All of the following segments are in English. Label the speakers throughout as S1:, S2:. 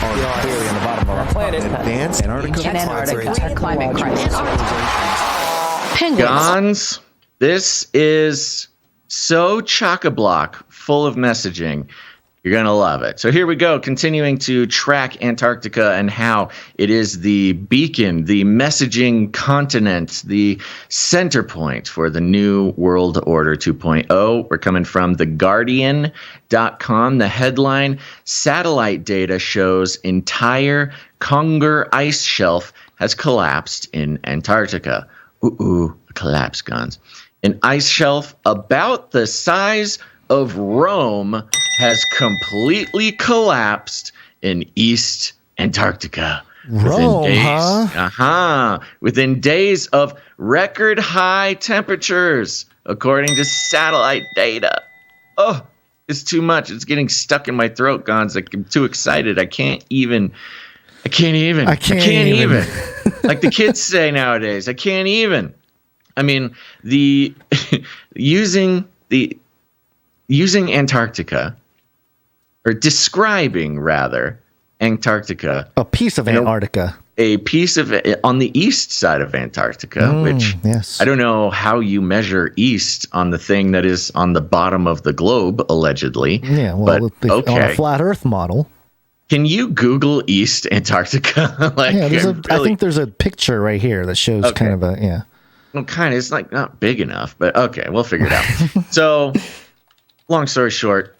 S1: are clearly in the bottom of our planet.
S2: Advanced
S1: Antarctica climate crisis.
S3: Gonz, this is so chock-a-block full of messaging. You're going to love it. So here we go, continuing to track Antarctica and how it is the beacon, the messaging continent, the center point for the New World Order 2.0. We're coming from TheGuardian.com. The headline, satellite data shows entire Conger ice shelf has collapsed in Antarctica. Ooh, collapse, Gonz. An ice shelf about the size of Rome has completely collapsed in East Antarctica.
S2: Rome,
S3: Within days of record high temperatures, according to satellite data. Oh, it's too much. It's getting stuck in my throat, Gonz. I'm too excited. I can't even. Like the kids say nowadays, I can't even. I mean, using Antarctica, or describing rather Antarctica,
S2: a piece of Antarctica,
S3: a piece of it on the east side of Antarctica, which
S2: yes.
S3: I don't know how you measure east on the thing that is on the bottom of the globe, allegedly.
S2: Yeah, well,
S3: but okay.
S2: On a flat Earth model.
S3: Can you Google East Antarctica?
S2: I think there's a picture right here that shows kind of a
S3: Well, kind of. It's like not big enough, but okay, we'll figure it out. So, long story short,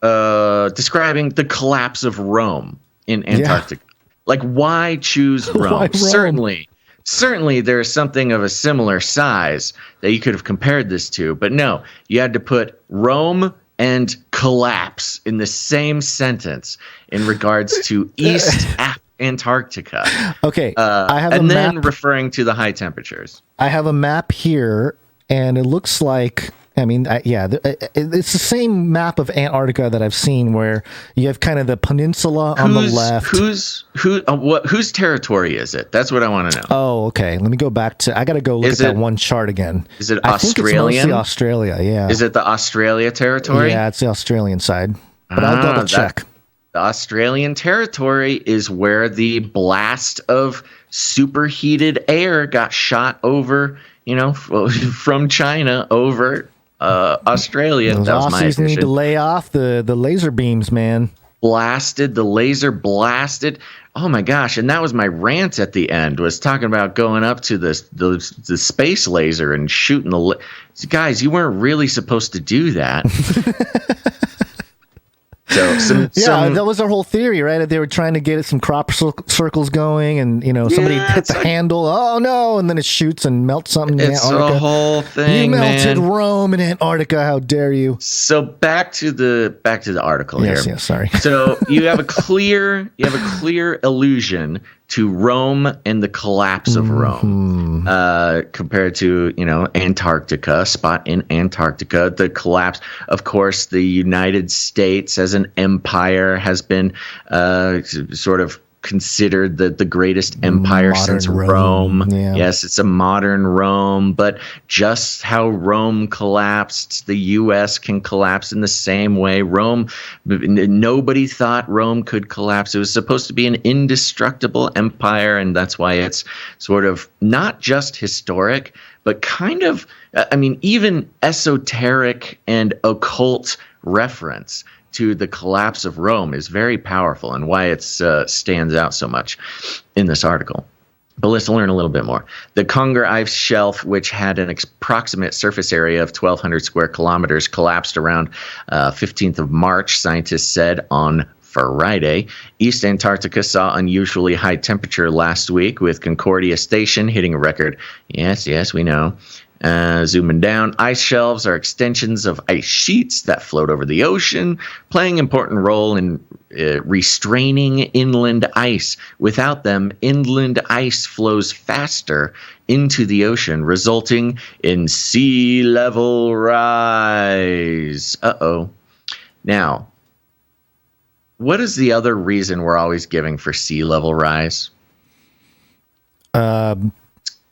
S3: describing the collapse of Rome in Antarctica. Yeah. Like, why choose Rome?
S2: Why Rome?
S3: Certainly, there's something of a similar size that you could have compared this to, but no, you had to put Rome and collapse in the same sentence in regards to East Antarctica. Okay,
S2: I have
S3: and
S2: a
S3: then
S2: map.
S3: Referring to the high temperatures.
S2: I have a map here, and it looks like. I mean, it's the same map of Antarctica that I've seen, where you have kind of the peninsula on the left.
S3: Whose territory is it? That's what I want to know.
S2: Oh, okay. Let me go back to. I got to go look at that one chart again.
S3: Is it
S2: Australian?
S3: Australian?
S2: I think it's mostly Australia. Yeah.
S3: Is it the Australia territory?
S2: Yeah, it's the Australian side. But I'll double check.
S3: The Australian territory is where the blast of superheated air got shot over. From China over. Australia.
S2: Those
S3: that was my
S2: Aussies
S3: addition.
S2: need to lay off the laser beams, man.
S3: The laser blasted. Oh my gosh! And that was my rant at the end. Was talking about going up to the space laser and shooting guys. You weren't really supposed to do that. So
S2: that was our whole theory, right? They were trying to get some crop circles going, and somebody hit the handle. Oh no! And then it shoots and melts something in Antarctica.
S3: It's a whole thing.
S2: You melted Rome in Antarctica. How dare you?
S3: So back to the article here.
S2: Yes, sorry.
S3: So you have a clear allusion to Rome and the collapse of Rome, compared to Antarctica, spot in Antarctica. The collapse, of course, the United States as an empire has been sort of considered the greatest empire
S2: modern
S3: since Rome.
S2: Yeah.
S3: Yes, it's a modern Rome, but just how Rome collapsed, the U.S. can collapse in the same way. Nobody thought Rome could collapse. It was supposed to be an indestructible empire, and that's why it's sort of not just historic, but kind of, even esoteric and occult reference to the collapse of Rome is very powerful, and why it stands out so much in this article. But let's learn a little bit more. The Conger ice shelf, which had an approximate surface area of 1,200 square kilometers, collapsed around 15th of March, scientists said on Friday. East Antarctica saw unusually high temperature last week, with Concordia Station hitting a record. Yes, we know. Zooming down, ice shelves are extensions of ice sheets that float over the ocean, playing an important role in restraining inland ice. Without them, inland ice flows faster into the ocean, resulting in sea level rise. Now, what is the other reason we're always giving for sea level rise?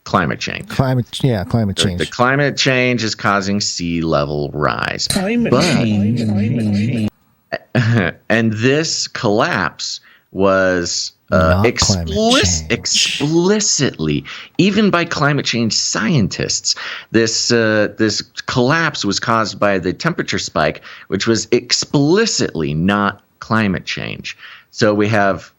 S3: Climate change.
S2: Climate change.
S3: The climate change is causing sea level rise.
S4: Climate change.
S3: And this collapse was
S2: Not climate change.
S3: explicitly, even by climate change scientists, this collapse was caused by the temperature spike, which was explicitly not climate change. So we have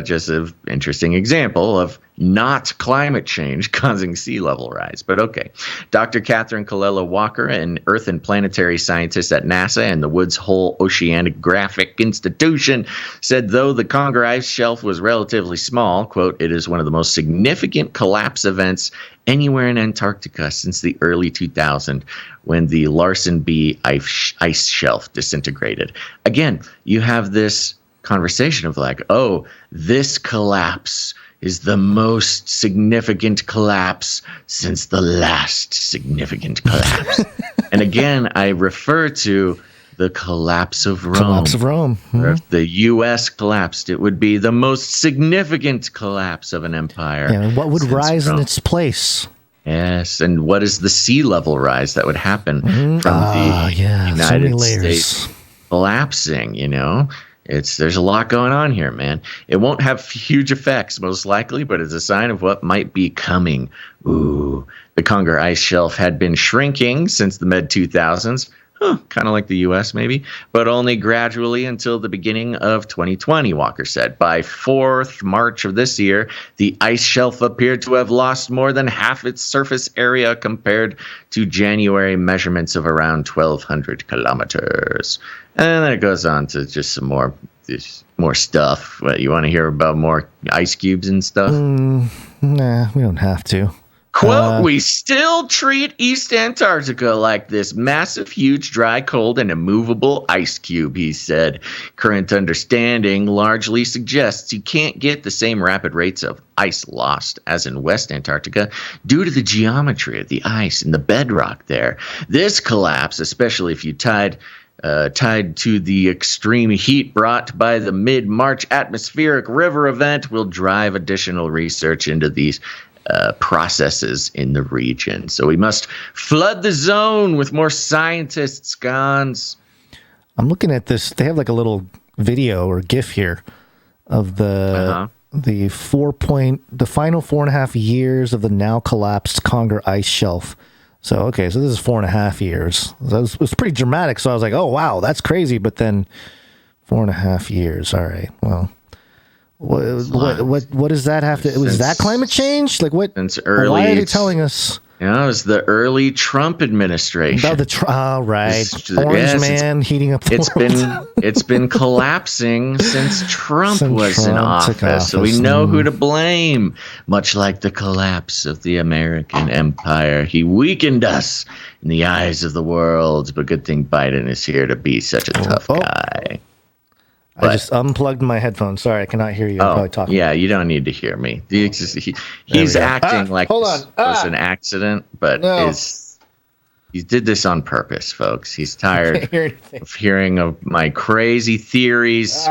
S3: just an interesting example of not climate change causing sea level rise. But okay. Dr. Catherine Colella Walker, an Earth and planetary scientist at NASA and the Woods Hole Oceanographic Institution, said though the Conger ice shelf was relatively small, quote, it is one of the most significant collapse events anywhere in Antarctica since the early 2000s when the Larsen B ice shelf disintegrated. Again, you have this conversation of like, oh, this collapse is the most significant collapse since the last significant collapse. And again, I refer to the collapse of Rome.
S2: Collapse of Rome.
S3: Or if the U.S. collapsed, it would be the most significant collapse of an empire.
S2: Yeah, and what would rise
S3: Rome.
S2: in its place?
S3: Yes, and what is the sea level rise that would happen from the United States collapsing, you know? There's a lot going on here, man. It won't have huge effects, most likely, but it's a sign of what might be coming. Ooh, the Conger ice shelf had been shrinking since the mid-2000s, kind of like the U.S. maybe, but only gradually until the beginning of 2020, Walker said. By 4th March of this year, the ice shelf appeared to have lost more than half its surface area compared to January measurements of around 1,200 kilometers. And then it goes on to just some more stuff. What, you want to hear about more ice cubes and stuff?
S2: Nah, we don't have to.
S3: Quote, we still treat East Antarctica like this massive, huge, dry, cold, and immovable ice cube, he said. Current understanding largely suggests you can't get the same rapid rates of ice lost as in West Antarctica due to the geometry of the ice and the bedrock there. This collapse, especially if you tied to the extreme heat brought by the mid-March atmospheric river event, will drive additional research into these processes in the region. So we must flood the zone with more scientists, Gonz.
S2: I'm looking at this. They have like a little video or GIF here of the final 4.5 years of the now collapsed Conger ice shelf. So, okay, so this is 4.5 years. It was pretty dramatic. So I was like, oh, wow, that's crazy. But then 4.5 years. All right. Well, what does that have to, was that climate change? Like what, why are they telling us?
S3: You know, it was the early Trump administration.
S2: About the right. Orange man heating up the world.
S3: It's been collapsing since Trump was in office. So we know who to blame. Much like the collapse of the American empire. He weakened us in the eyes of the world. But good thing Biden is here to be such a tough guy.
S2: I just unplugged my headphones. Sorry, I cannot hear you. I'm probably talking.
S3: Yeah, you don't need to hear me. He's acting like this was an accident, but he did this on purpose, folks. He's tired of hearing of my crazy theories.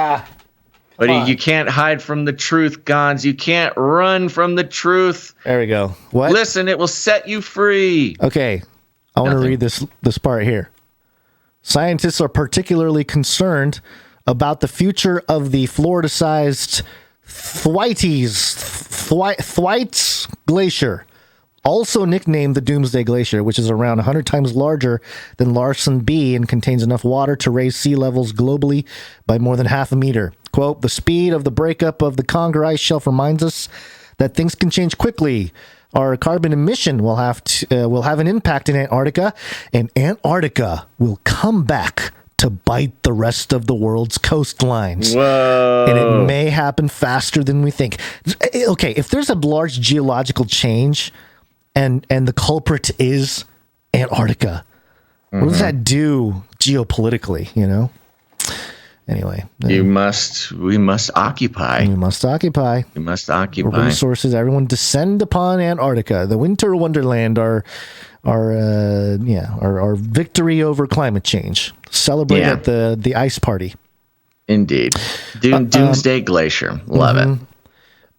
S3: But you can't hide from the truth, Gonz. You can't run from the truth.
S2: There we go. What?
S3: Listen, it will set you free.
S2: Okay, I want to read this part here. Scientists are particularly concerned about the future of the Florida-sized Thwaites Glacier, also nicknamed the Doomsday Glacier, which is around 100 times larger than Larsen B and contains enough water to raise sea levels globally by more than half a meter. Quote, the speed of the breakup of the Conger ice shelf reminds us that things can change quickly. Our carbon emission will have an impact in Antarctica, and Antarctica will come back to bite the rest of the world's coastlines.
S3: Whoa.
S2: And it may happen faster than we think. Okay, if there's a large geological change and the culprit is Antarctica, what does that do geopolitically, you know? Anyway.
S3: We must occupy.
S2: We must occupy.
S3: We must occupy.
S2: Resources, everyone descend upon Antarctica, the winter wonderland, our victory over climate change. Celebrate at the ice party.
S3: Indeed. Doomsday Glacier. Love it.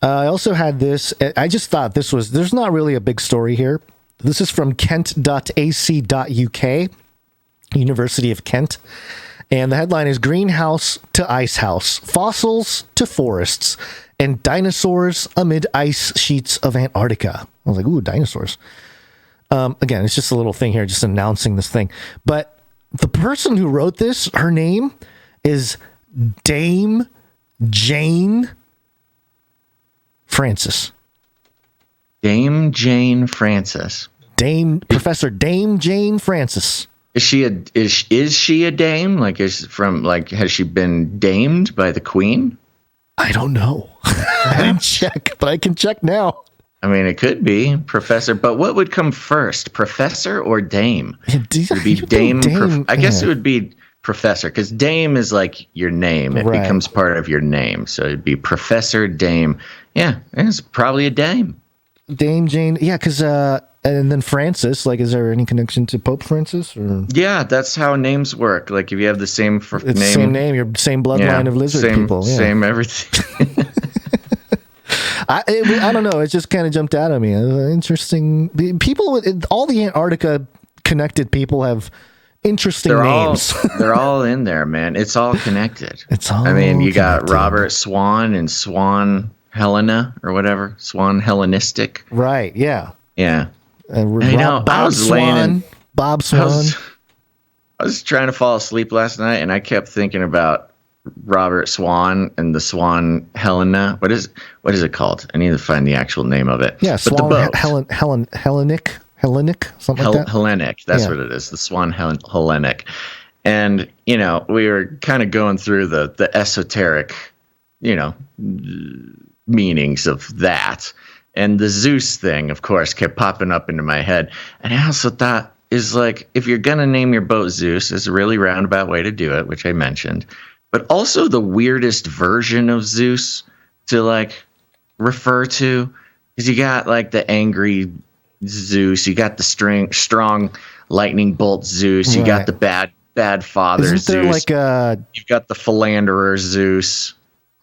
S2: I also had this. I just thought there's not really a big story here. This is from kent.ac.uk, University of Kent. And the headline is Greenhouse to Ice House, Fossils to Forests, and Dinosaurs Amid Ice Sheets of Antarctica. I was like, ooh, dinosaurs. Again, it's just a little thing here, just announcing this thing. But the person who wrote this, her name is Dame Jane Francis.
S3: Dame Jane Francis.
S2: Professor Dame Jane Francis.
S3: Is she a dame? Like, has she been damed by the queen?
S2: I don't know. I didn't check, but I can check now.
S3: I mean, it could be professor, but what would come first, professor or dame? It would be dame. I guess it would be professor, because dame is like your name. It becomes part of your name. So it'd be professor, dame. Yeah, it's probably a dame.
S2: Dame Jane. Yeah, because, and then Francis, like, is there any connection to Pope Francis? Or?
S3: Yeah, that's how names work. Like, if you have the same name.
S2: Same name, your same bloodline of lizard people. Yeah.
S3: Same everything.
S2: I don't know. It just kind of jumped out at me. Interesting. People with all the Antarctica connected people have interesting names.
S3: They're all in there, man. It's all connected.
S2: It's all.
S3: I mean, you got Robert Swan and Swan Helena or whatever. Swan Hellenistic.
S2: Right. Yeah.
S3: Yeah.
S2: I know. Bob Swan.
S3: I was trying to fall asleep last night, and I kept thinking about Robert Swan and the Swan Helena. What is it called? I need to find the actual name of it.
S2: Yeah, Swan Hellenic, something like that.
S3: Hellenic. That's what it is. The Swan Hellenic. And, we were kind of going through the esoteric, meanings of that. And the Zeus thing, of course, kept popping up into my head. And I also thought, is like, if you're going to name your boat Zeus, is a really roundabout way to do it, which I mentioned. But also the weirdest version of Zeus to, like, refer to is you got, like, the angry Zeus. You got the strong lightning bolt Zeus. You got the bad father Zeus.
S2: Isn't there, like,
S3: you've got the philanderer Zeus.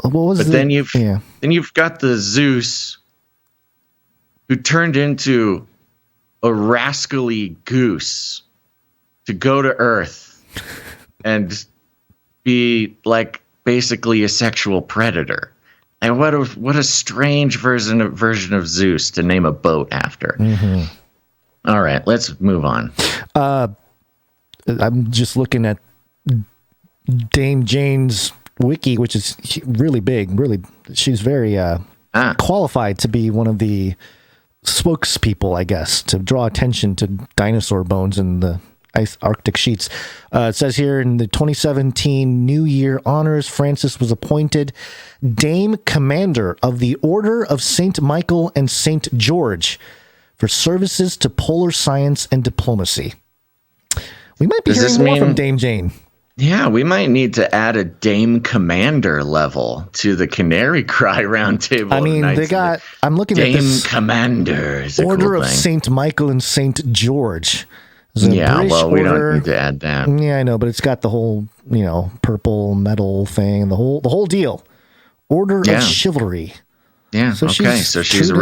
S2: What was
S3: then you've got the Zeus who turned into a rascally goose to go to Earth and be like basically a sexual predator. And what a strange version of Zeus to name a boat after. Mm-hmm. All right, let's move on.
S2: I'm just looking at Dame Jane's wiki, which is really big. Really, she's very qualified to be one of the spokespeople, I guess, to draw attention to dinosaur bones in the Arctic sheets. It says here in the 2017 New Year honors, Francis was appointed Dame Commander of the Order of St. Michael and St. George for services to polar science and diplomacy. We might be hearing more from Dame Jane.
S3: Yeah, we might need to add a Dame Commander level to the Canary Cry roundtable.
S2: I mean, I'm looking at this
S3: Dame Commander.
S2: Order of St. Michael and St. George.
S3: Yeah, well, we don't need to add that.
S2: Yeah, I know, but it's got the whole, purple metal thing, the whole deal. Order of Chivalry.
S3: Yeah. So she's really